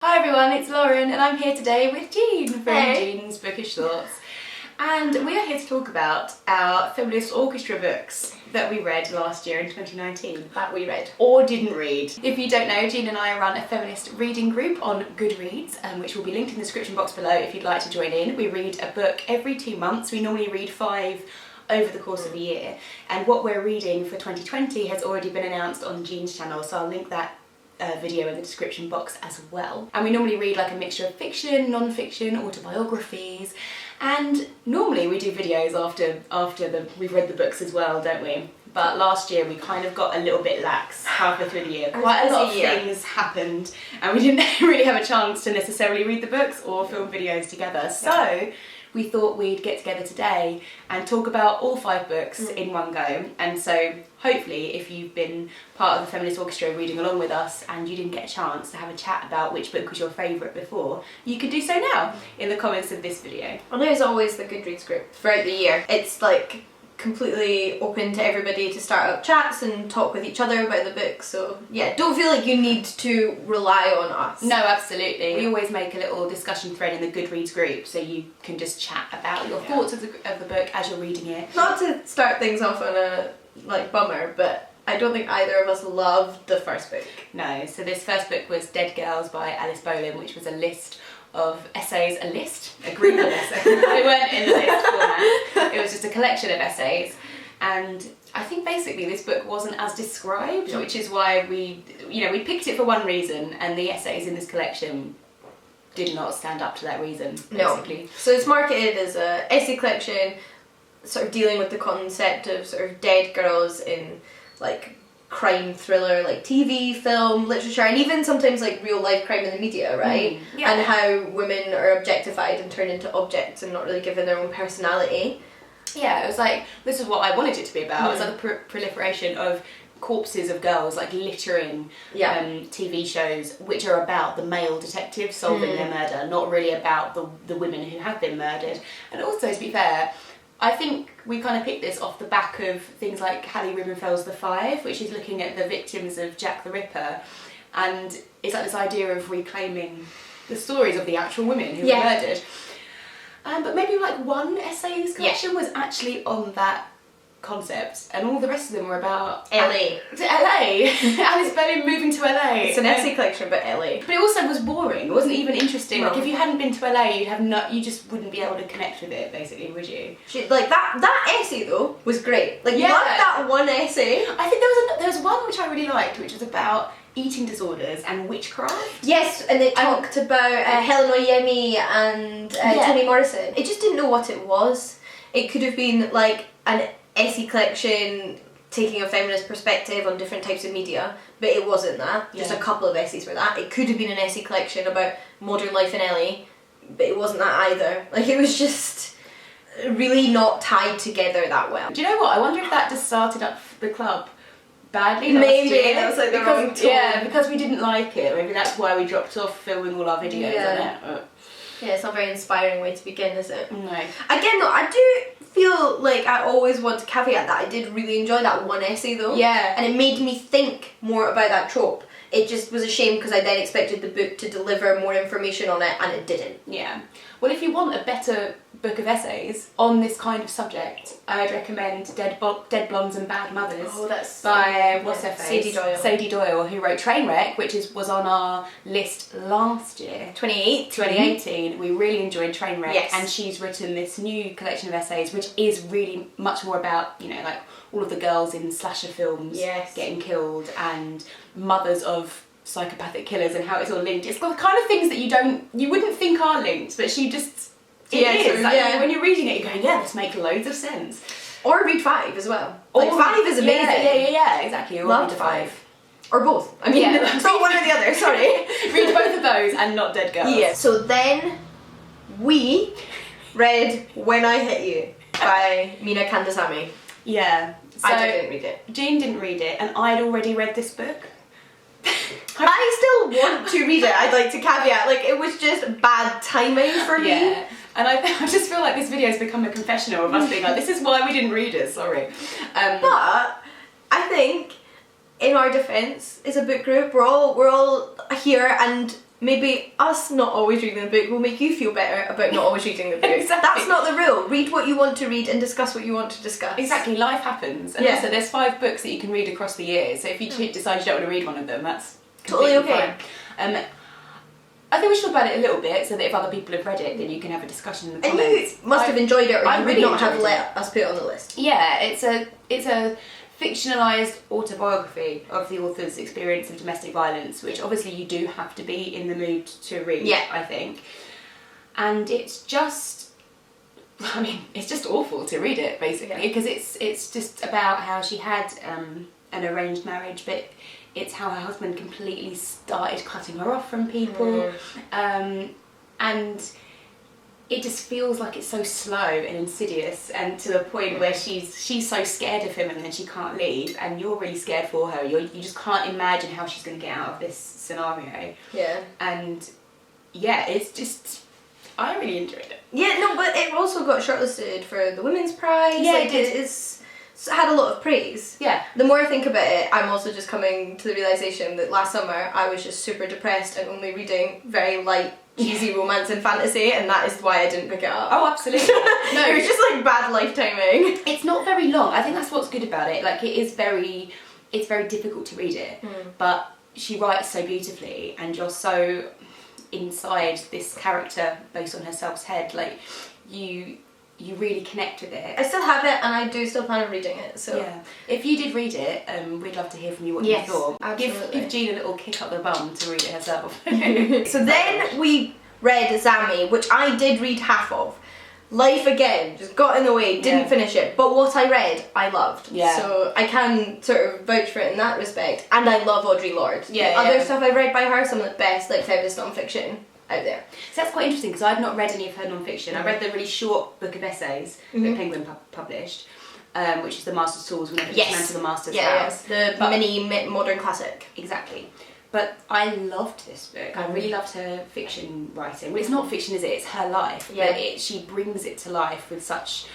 Hi everyone, it's Lauren and I'm here today with Jean from Hey. Jean's Bookish Thoughts. And we are here to talk about our Feminist Orchestra books that we read last year in 2019. That we read. Or didn't read. If you don't know, Jean and I run a feminist reading group on Goodreads, which will be linked in the description box below if you'd like to join in. We read a book every 2 months. We normally read 5 over the course of the year. And what we're reading for 2020 has already been announced on Jean's channel, so I'll link that video in the description box as well. And we normally read like a mixture of fiction, non-fiction, autobiographies, and normally we do videos after we've read the books as well, don't we? But last year we kind of got a little bit lax halfway through the year. Quite a lot of things happened and we didn't really have a chance to necessarily read the books or film videos together. So we thought we'd get together today and talk about all 5 books in one go. And so hopefully if you've been part of the Feminist Orchestra reading along with us and you didn't get a chance to have a chat about which book was your favourite before, you can do so now in the comments of this video. And there's always the Goodreads group throughout the year. It's like completely open to everybody to start up chats and talk with each other about the book, so yeah, don't feel like you need to rely on us. No, absolutely. We always make a little discussion thread in the Goodreads group so you can just chat about your thoughts of the book as you're reading it. Not to start things off on a bummer, but I don't think either of us loved the first book. No, so this first book was Dead Girls by Alice Bolan, which was a list of essays, a group of essays. They weren't in the list format, it was just a collection of essays. And I think basically this book wasn't as described, which is why we picked it for one reason, and the essays in this collection did not stand up to that reason, basically. No. So it's marketed as an essay collection, sort of dealing with the concept of sort of dead girls in like crime thriller, like TV, film, literature, and even sometimes like real life crime in the media, right? Yeah. And how women are objectified and turned into objects and not really given their own personality. Yeah, it was like, this is what I wanted it to be about. It was like the proliferation of corpses of girls like littering TV shows which are about the male detectives solving their murder, not really about the women who have been murdered. And also, to be fair, I think we kind of picked this off the back of things like Hallie Rubenfeld's The Five, which is looking at the victims of Jack the Ripper, and it's like this idea of reclaiming the stories of the actual women who were murdered. But maybe like one essay in this collection was actually on that concept, and all the rest of them were about LA. Alice Bolan moving to LA. It's an essay collection, but LA. But it also was boring. It wasn't even interesting. Like if you hadn't been to LA, you just wouldn't be able to connect with it, basically, would you? Like that essay though was great. Like love that one essay. I think there was one which I really liked, which was about eating disorders and witchcraft. Yes, and they talked about Helen Oyemi and Toni Morrison. It just didn't know what it was. It could have been like an essay collection taking a feminist perspective on different types of media, but it wasn't that. Just a couple of essays were that. It could have been an essay collection about modern life in LA, but it wasn't that either. Like it was just really not tied together that well. Do you know what? I wonder if that just started up the club badly. Maybe that was like the wrong tone. Yeah, because we didn't like it. Maybe that's why we dropped off filming all our videos on it. Yeah, it's not a very inspiring way to begin, is it? No. Again though, I do feel like I always want to caveat that I did really enjoy that one essay though. Yeah. And it made me think more about that trope. It just was a shame because I then expected the book to deliver more information on it and it didn't. Yeah. Well, if you want a better book of essays on this kind of subject, I'd recommend Dead Blondes and Bad Mothers by what's her face? Sadie Doyle, who wrote Trainwreck, which was on our list last year. 2018. We really enjoyed Trainwreck, and she's written this new collection of essays which is really much more about, like all of the girls in slasher films getting killed and mothers of psychopathic killers and how it's all linked. It's the kind of things that you wouldn't think are linked, but she just it is. Like, when you're reading it, you're going, this makes loads of sense. Or read 5 as well. Like 5 is amazing. Yeah, exactly. Or loved 5. Or both. I mean, it's not one or the other. Sorry. Read both of those and not Dead Girls. Yeah. So then we read When I Hit You by Mina Kandasamy. Yeah. So I didn't read it. Jean didn't read it, and I'd already read this book. I still want to read it, I'd like to caveat, like it was just bad timing for me. Yeah, and I just feel like this video has become a confessional of us being like, this is why we didn't read it, sorry. But I think, in our defence, as a book group, we're all here and maybe us not always reading the book will make you feel better about not always reading the book. Exactly. That's not the rule. Read what you want to read and discuss what you want to discuss. Exactly, life happens. And also there's 5 books that you can read across the years, so if you decide you don't want to read one of them, that's totally okay. Fine. I think we should talk about it a little bit so that if other people have read it, then you can have a discussion in the comments. And you must have enjoyed it, or you really would not have enjoyed let us put it on the list. Yeah, it's a fictionalised autobiography of the author's experience of domestic violence, which obviously you do have to be in the mood to read, I think. And it's just, I mean, it's just awful to read it, basically, because it's just about how she had an arranged marriage, but it's how her husband completely started cutting her off from people, and it just feels like it's so slow and insidious, and to the point where she's so scared of him and then she can't leave, and you're really scared for her. You just can't imagine how she's going to get out of this scenario. Yeah. And yeah, it's just, I really enjoyed it. Yeah, no, but it also got shortlisted for the Women's Prize. Yeah, like, it did. It's had a lot of praise. Yeah. The more I think about it, I'm also just coming to the realisation that last summer I was just super depressed and only reading very light, cheesy romance and fantasy, and that is why I didn't pick it up. Oh, absolutely. No, it was just like bad life timing. It's not very long. I think that's what's good about it. Like, it's very difficult to read it, but she writes so beautifully, and you're so inside this character based on herself's head. Like, you really connect with it. I still have it, and I do still plan on reading it. So yeah, if you did read it, we'd love to hear from you what you thought. Absolutely. Give Jean a little kick up the bum to read it herself. So then we read Zami, which I did read half of. Life again just got in the way, didn't finish it, but what I read I loved. Yeah. So I can sort of vouch for it in that respect, and I love Audre Lorde. Yeah. Other stuff I've read by her, some of the best like feminist non-fiction out there. So that's quite interesting, because I've not read any of her non-fiction. I read the really short book of essays that Penguin published, which is the Master's Tools, when they put to the Master's House. The mini modern classic. Exactly. But I loved this book. I really loved her fiction writing. Well, it's not fiction, is it? It's her life. Yeah. But she brings it to life with such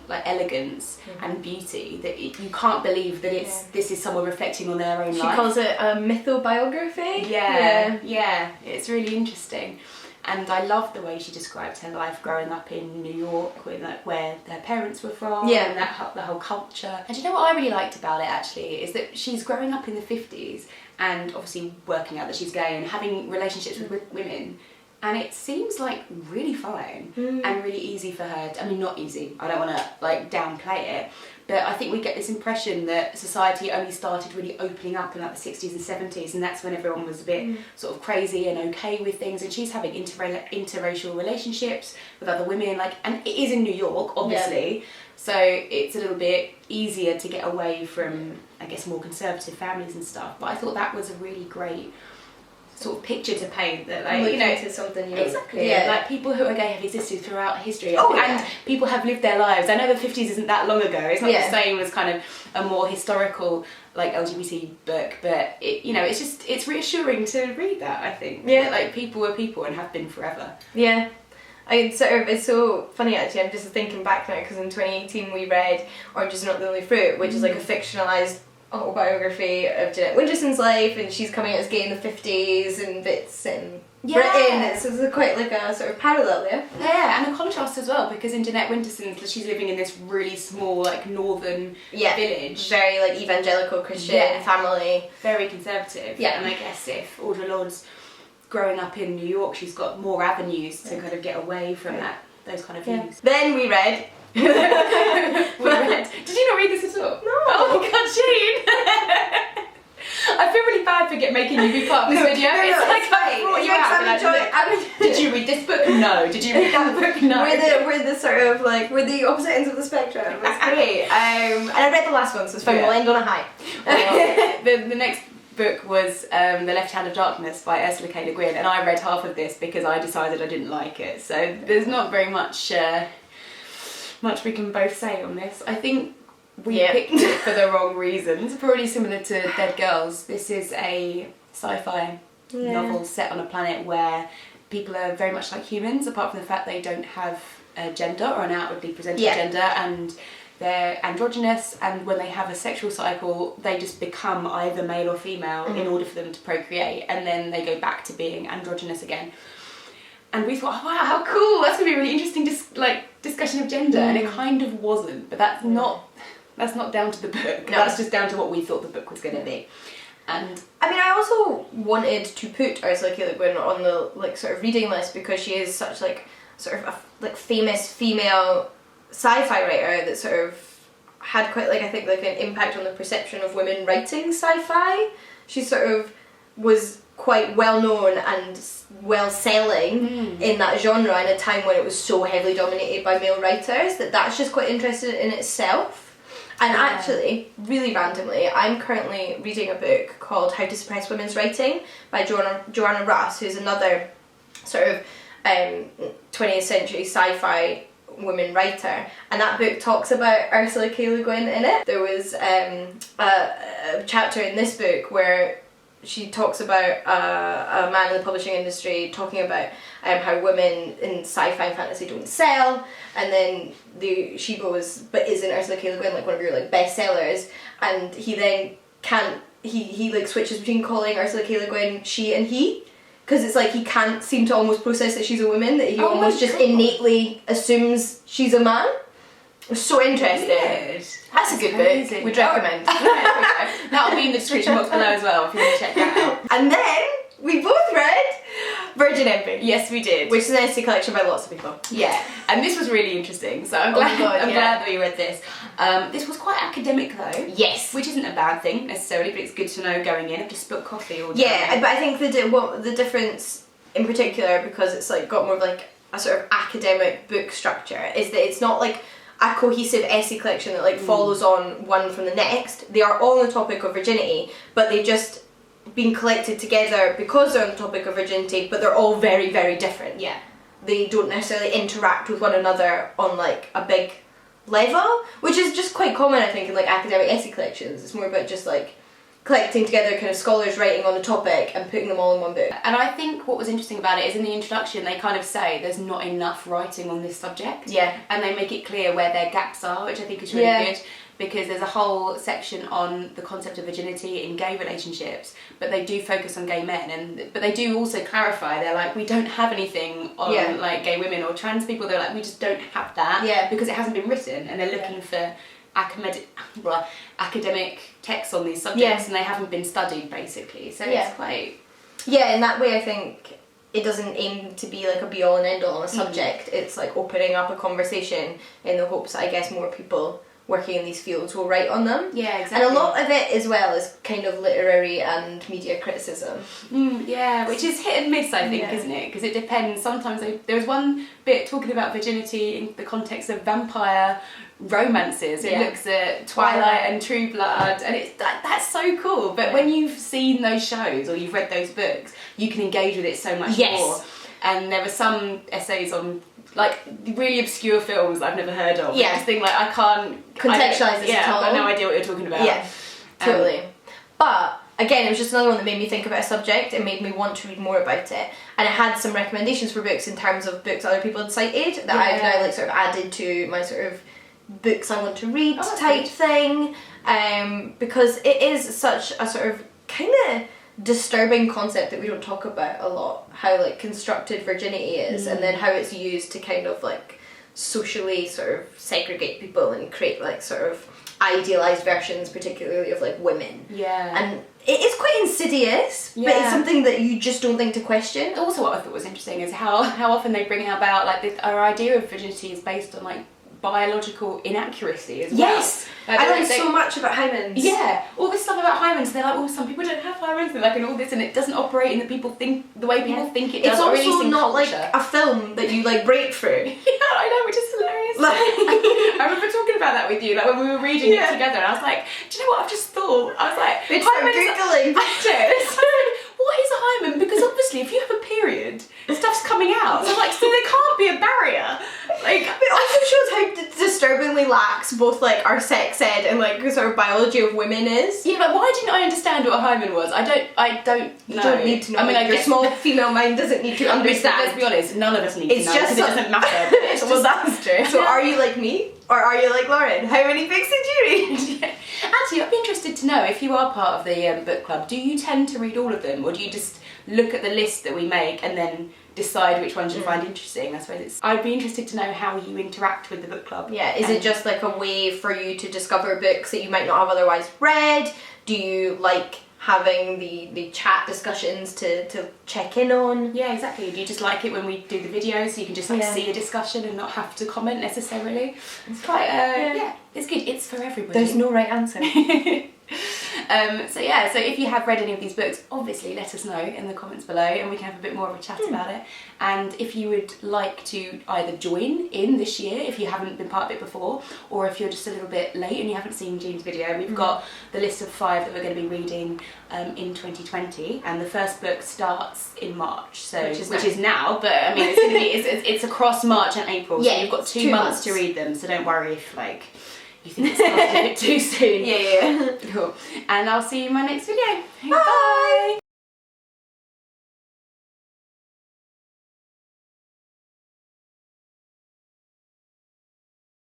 like elegance and beauty that you can't believe that this is someone reflecting on their own life. She calls it a mythobiography. Yeah, it's really interesting. And I love the way she described her life growing up in New York, where their parents were from, and the whole culture. And you know what I really liked about it, actually, is that she's growing up in the 50s and obviously working out that she's gay and having relationships with women. And it seems like really fine and really easy for her. I mean, not easy. I don't want to like downplay it, but I think we get this impression that society only started really opening up in like the 60s and 70s, and that's when everyone was a bit sort of crazy and okay with things. And she's having interracial relationships with other women, like, and it is in New York, obviously. So it's a little bit easier to get away from, I guess, more conservative families and stuff. But I thought that was a really great sort of picture to paint, that, like, you know, to something exactly, like people who are gay have existed throughout history, and people have lived their lives. I know the 50s isn't that long ago. It's not the same as kind of a more historical like LGBT book, but it, you know, it's reassuring to read that. I think that, like, people were people and have been forever. It's so funny, actually. I'm just thinking back now, because in 2018 we read Orange Is Not the Only Fruit, which is like a fictionalised autobiography of Jeanette Winterson's life, and she's coming out as gay in the 50s, and it's in Britain. So there's quite like a sort of parallel there. Yeah, and a contrast as well, because in Jeanette Winterson's, she's living in this really small, like, northern village. Very like evangelical Christian family. Very conservative. Yeah. And I guess if Audre Lorde's growing up in New York, she's got more avenues to kind of get away from those kind of views. Then we read Did you not read this at all? No. Oh my god, Jean! I feel really bad for making you be part of this video. It's like I brought you out. Did you read this book? No. Did you read that book? No. We're the sort of like, we're the opposite ends of the spectrum. It's great. And I read the last one, so it's fine. We'll end on a high. Well, the next book was The Left Hand of Darkness by Ursula K. Le Guin, and I read half of this because I decided I didn't like it. So there's not very much we can both say on this. I think we picked it for the wrong reasons. Probably similar to Dead Girls. This is a sci-fi novel set on a planet where people are very much like humans, apart from the fact they don't have a gender or an outwardly presented gender, and they're androgynous, and when they have a sexual cycle, they just become either male or female in order for them to procreate, and then they go back to being androgynous again. And we thought, oh, wow, how cool! That's gonna be a really interesting discussion of gender, and it kind of wasn't. But that's not down to the book. No. That's just down to what we thought the book was gonna be. And I mean, I also wanted to put Ursula K. Le Guin on the like sort of reading list because she is such like sort of a like famous female sci-fi writer that sort of had quite like I think like an impact on the perception of women writing sci-fi. She sort of was quite well known and well selling in that genre in a time when it was so heavily dominated by male writers that's just quite interesting in itself. And actually, really randomly, I'm currently reading a book called How to Suppress Women's Writing by Joanna Russ, who's another sort of 20th century sci-fi woman writer, and that book talks about Ursula K. Le Guin in it. There was a chapter in this book where she talks about a man in the publishing industry talking about how women in sci-fi and fantasy don't sell, and then she goes, but isn't Ursula K. Le Guin like one of your like bestsellers? And he then he like switches between calling Ursula K. Le Guin she and he, because it's like he can't seem to almost process that she's a woman, that he almost just innately assumes she's a man. It's so interesting. Weird. That's a good book. We'd recommend. That'll be in the description box below as well if you want to check that out. And then we both read Virgin Envy. Yes, we did. Which is an essay collection by lots of people. Yeah, and this was really interesting. So I'm glad that we read this. This was quite academic though. Yes. Which isn't a bad thing necessarily, but it's good to know going in. I've just spilled coffee all day. Yeah, but I think the difference in particular, because it's like got more of like a sort of academic book structure, is that it's not like a cohesive essay collection that like follows on one from the next. They are all on the topic of virginity, but they've just been collected together because they're on the topic of virginity, but they're all very, very different. Yeah. They don't necessarily interact with one another on like a big level, which is just quite common I think in like academic essay collections. It's more about just like collecting together kind of scholars writing on a topic and putting them all in one book. And I think what was interesting about it is in the introduction they kind of say there's not enough writing on this subject. Yeah. And they make it clear where their gaps are, which I think is really good, because there's a whole section on the concept of virginity in gay relationships, but they do focus on gay men, but they do also clarify, they're like, we don't have anything on like gay women or trans people. They're like, we just don't have that because it hasn't been written, and they're looking for academic texts on these subjects and they haven't been studied basically, so it's quite... Yeah, in that way I think it doesn't aim to be like a be all and end all on a subject. It's like opening up a conversation in the hopes that I guess more people working in these fields will write on them. Yeah, exactly. And a lot of it as well is kind of literary and media criticism. Yeah, which is hit and miss I think, isn't it? Because it depends. Sometimes there was one bit talking about virginity in the context of vampire romances. It looks at Twilight and True Blood, and it's that's so cool. But when you've seen those shows or you've read those books, you can engage with it so much more. And there were some essays on like really obscure films that I've never heard of. Yeah. I just think like I can't contextualise this at all. I've got no idea what you're talking about. Yeah, totally. But again, it was just another one that made me think about a subject. It made me want to read more about it, and it had some recommendations for books in terms of books other people had cited that I've now like sort of added to my sort of books I want to read type thing, because it is such a sort of kind of disturbing concept that we don't talk about a lot, how like constructed virginity is and then how it's used to kind of like socially sort of segregate people and create like sort of idealized versions particularly of like women. And it is quite insidious, but it's something that you just don't think to question. Also what I thought was interesting is how often they bring about like our idea of virginity is based on like biological inaccuracy as well. Yes, I learned so much about hymens. Yeah, all this stuff about hymens. They're like, oh, some people don't have hymens. They're like, and all this, and it doesn't operate in the people think the way people think it does. It's also not culture. like a film that you like break through. Yeah, I know, which is hilarious. I remember talking about that with you, like when we were reading it together, and I was like, do you know what I've just thought? I was like, it's googling. What is a hymen? Because obviously, if you have a period, stuff's coming out. So like, so there can't be a barrier. Like, it also shows how disturbingly massively lacks both like our sex ed and like sort of biology of women is. Yeah, but why didn't I understand what a hymen was? I don't know. You don't need to know. I mean, your small female mind doesn't need to understand. Let's be honest, none of us need to know, just because it doesn't matter. Well, that's true. So are you like me? Or are you like Lauren? How many books did you read? Actually, I'd be interested to know, if you are part of the book club, do you tend to read all of them, or do you just look at the list that we make and then decide which ones you find interesting? I suppose I'd be interested to know how you interact with the book club. Yeah, is it just like a way for you to discover books that you might not have otherwise read? Do you like having the chat discussions to check in on? Yeah, exactly. Do you just like it when we do the videos so you can just like see a discussion and not have to comment necessarily? It's quite it's good. It's for everybody. There's no right answer. So if you have read any of these books, obviously let us know in the comments below and we can have a bit more of a chat about it. And if you would like to either join in this year if you haven't been part of it before, or if you're just a little bit late and you haven't seen Jean's video, we've got the list of 5 that we're going to be reading in 2020, and the first book starts in March, so which is now, but I mean it's going to be it's across March and April, so you've got 2 months to read them, so don't worry if like you think it's started a bit too soon. Yeah. Cool. And I'll see you in my next video. Bye.